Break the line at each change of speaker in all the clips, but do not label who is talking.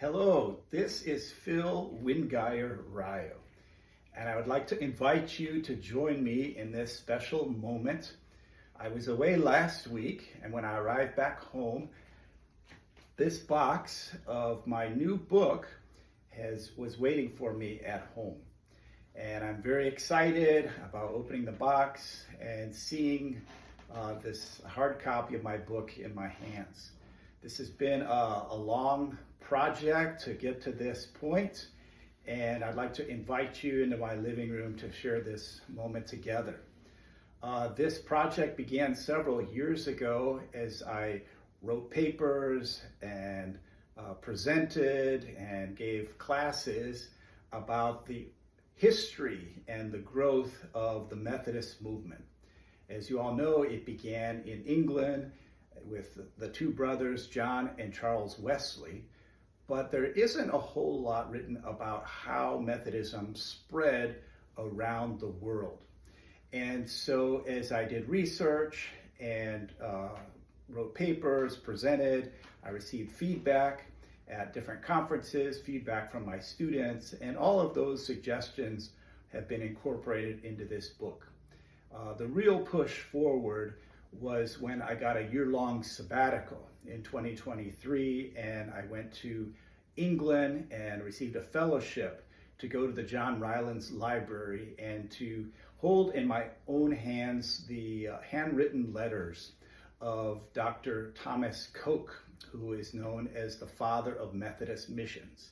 Hello, this is Phil Wingeier-Rayo, and I would like to invite you to join me in this special moment. I was away last week, and when I arrived back home, this box of my new book was waiting for me at home. And I'm very excited about opening the box and seeing this hard copy of my book in my hands. This has been a long project to get to this point, and I'd like to invite you into my living room to share this moment together. This project began several years ago as I wrote papers and presented and gave classes about the history and the growth of the Methodist movement. As you all know, it began in England with the two brothers, John and Charles Wesley, but there isn't a whole lot written about how Methodism spread around the world. And so as I did research and wrote papers, presented, I received feedback at different conferences, feedback from my students, and all of those suggestions have been incorporated into this book. The real push forward was when I got a year-long sabbatical in 2023, and I went to England and received a fellowship to go to the John Rylands Library and to hold in my own hands the handwritten letters of Dr. Thomas Coke, who is known as the father of Methodist missions.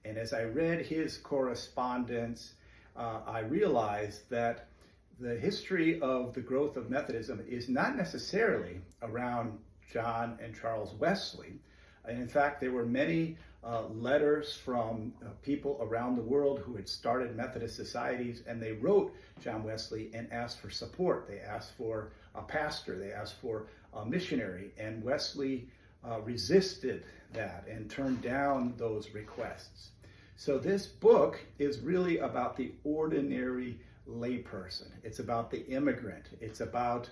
And as I read his correspondence, I realized that the history of the growth of Methodism is not necessarily around John and Charles Wesley. And in fact, there were many letters from people around the world who had started Methodist societies, and they wrote John Wesley and asked for support. They asked for a pastor, they asked for a missionary, and Wesley resisted that and turned down those requests. So this book is really about the ordinary layperson. It's about the immigrant. It's about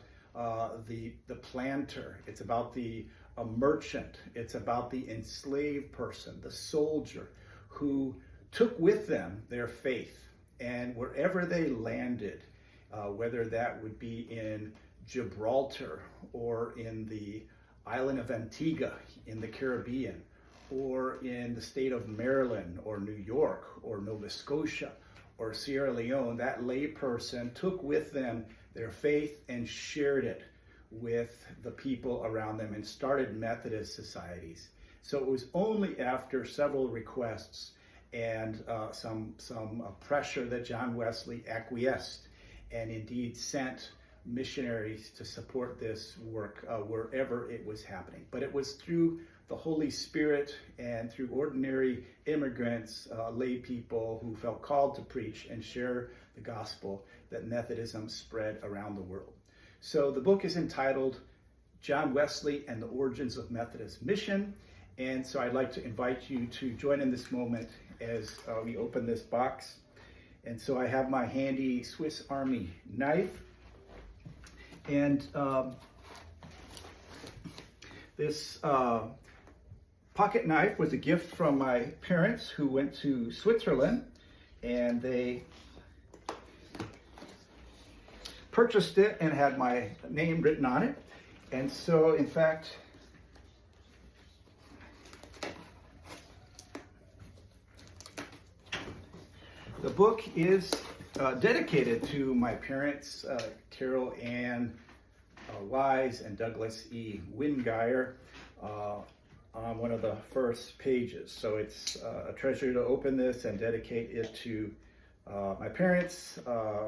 the planter. It's about the merchant. It's about the enslaved person, the soldier, who took with them their faith. And wherever they landed, whether that would be in Gibraltar or in the island of Antigua in the Caribbean, or in the state of Maryland or New York or Nova Scotia or Sierra Leone, that layperson took with them their faith and shared it with the people around them and started Methodist societies. So it was only after several requests and some pressure that John Wesley acquiesced and indeed sent missionaries to support this work wherever it was happening. But it was through the Holy Spirit and through ordinary immigrants, lay people who felt called to preach and share the gospel that Methodism spread around the world. So the book is entitled John Wesley and the Origins of Methodist Mission. And so I'd like to invite you to join in this moment as we open this box. And so I have my handy Swiss Army knife. And this pocket knife was a gift from my parents who went to Switzerland, and they purchased it and had my name written on it. And so, in fact, the book is dedicated to my parents, Carol Ann Wise and Douglas E. Wingeier, on one of the first pages. So it's a treasure to open this and dedicate it to my parents,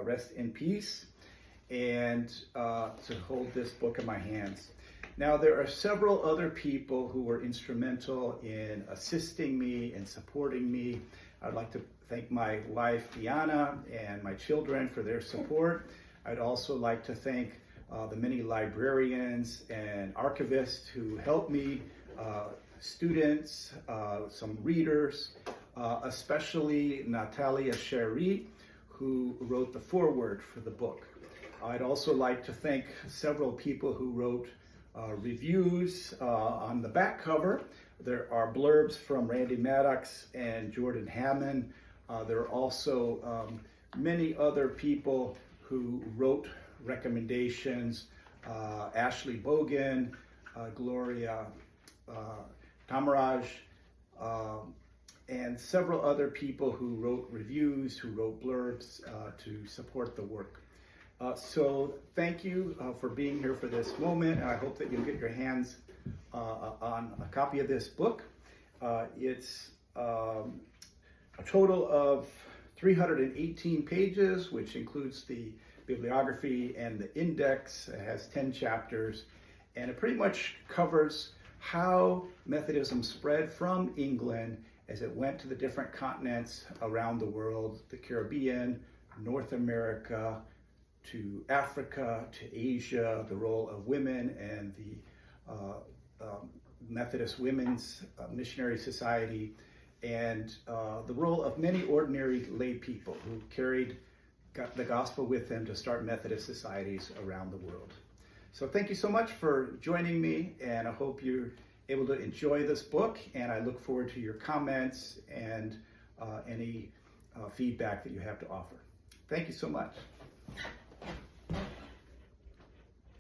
rest in peace, and to hold this book in my hands. Now, there are several other people who were instrumental in assisting me and supporting me. I'd like to thank my wife, Diana, and my children for their support. I'd also like to thank the many librarians and archivists who helped me, students, some readers, especially Natalia Sherry, who wrote the foreword for the book. I'd also like to thank several people who wrote reviews on the back cover There are blurbs from Randy Maddox and Jordan Hammond. There are also many other people who wrote recommendations. Ashley Bogan, Gloria Tamaraj, and several other people who wrote reviews, who wrote blurbs to support the work. So thank you for being here for this moment, and I hope that you'll get your hands on a copy of this book. It's a total of 318 pages, which includes the bibliography and the index. It has 10 chapters, and it pretty much covers how Methodism spread from England as it went to the different continents around the world, the Caribbean, North America, to Africa, to Asia, the role of women and the Methodist Women's Missionary Society, and the role of many ordinary lay people who got the gospel with them to start Methodist societies around the world. So thank you so much for joining me, and I hope you're able to enjoy this book, and I look forward to your comments and any feedback that you have to offer. Thank you so much.